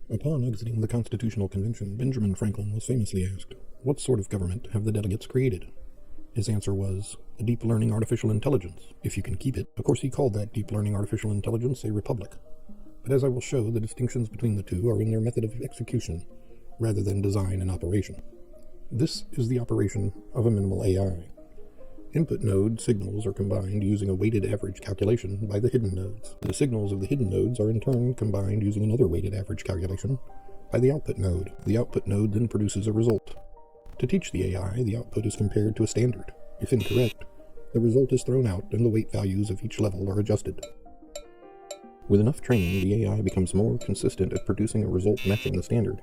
Upon exiting the Constitutional Convention, Benjamin Franklin was famously asked, "What sort of government have the delegates created?" His answer was, "A deep learning artificial intelligence, if you can keep it." Of course, he called that deep learning artificial intelligence a republic. But as I will show, the distinctions between the two are in their method of execution, rather than design and operation. This is the operation of a minimal AI. Input node signals are combined using a weighted average calculation by the hidden nodes. The signals of the hidden nodes are in turn combined using another weighted average calculation by the output node. The output node then produces a result. To teach the AI, the output is compared to a standard. If incorrect, the result is thrown out and the weight values of each level are adjusted. With enough training, the AI becomes more consistent at producing a result matching the standard,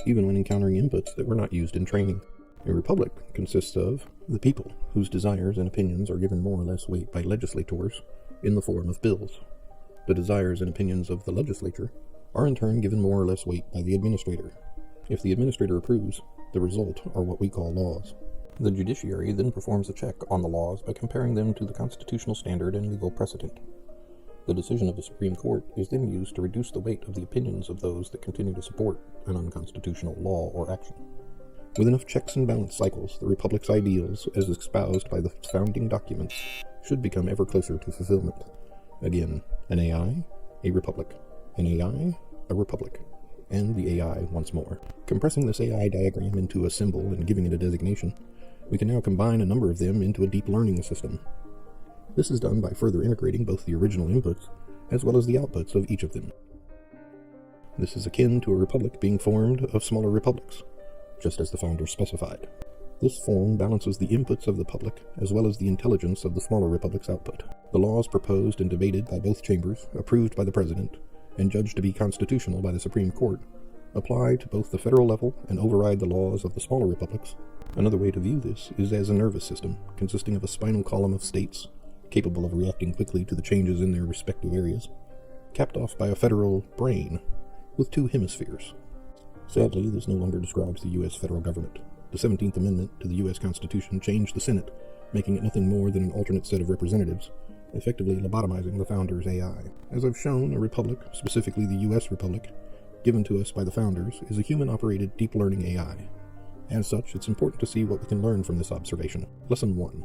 even when encountering inputs that were not used in training. A republic consists of the people, whose desires and opinions are given more or less weight by legislators in the form of bills. The desires and opinions of the legislature are in turn given more or less weight by the administrator. If the administrator approves, the result are what we call laws. The judiciary then performs a check on the laws by comparing them to the constitutional standard and legal precedent. The decision of the Supreme Court is then used to reduce the weight of the opinions of those that continue to support an unconstitutional law or action. With enough checks and balance cycles, the Republic's ideals, as espoused by the founding documents, should become ever closer to fulfillment. Again, an AI, a republic. An AI, a republic. And the AI once more. Compressing this AI diagram into a symbol and giving it a designation, we can now combine a number of them into a deep learning system. This is done by further integrating both the original inputs as well as the outputs of each of them. This is akin to a republic being formed of smaller republics, just as the founders specified. This form balances the inputs of the public as well as the intelligence of the smaller republic's output. The laws proposed and debated by both chambers, approved by the President, and judged to be constitutional by the Supreme Court, apply to both the federal level and override the laws of the smaller republics. Another way to view this is as a nervous system consisting of a spinal column of states, capable of reacting quickly to the changes in their respective areas, capped off by a federal brain with two hemispheres. Sadly, this no longer describes the U.S. federal government. The 17th Amendment to the U.S. Constitution changed the Senate, making it nothing more than an alternate set of representatives, effectively lobotomizing the founders' AI. As I've shown, a republic, specifically the U.S. Republic, given to us by the founders, is a human-operated deep learning AI. As such, it's important to see what we can learn from this observation. Lesson 1.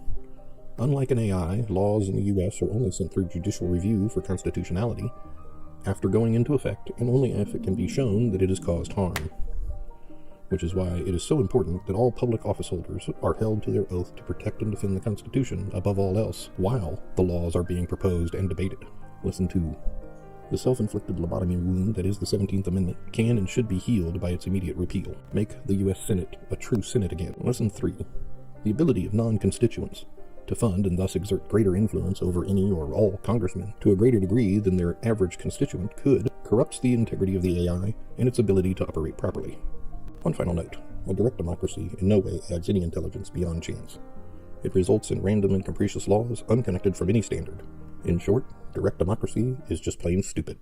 Unlike an AI, laws in the U.S. are only sent through judicial review for constitutionality after going into effect, and only if it can be shown that it has caused harm. Which is why it is so important that all public office holders are held to their oath to protect and defend the Constitution above all else, while the laws are being proposed and debated. Lesson 2. The self-inflicted lobotomy wound that is the 17th Amendment can and should be healed by its immediate repeal. Make the U.S. Senate a true Senate again. Lesson 3. The ability of non-constituents to fund and thus exert greater influence over any or all congressmen to a greater degree than their average constituent could corrupts the integrity of the AI and its ability to operate properly. One final note, a direct democracy in no way adds any intelligence beyond chance. It results in random and capricious laws unconnected from any standard. In short, direct democracy is just plain stupid.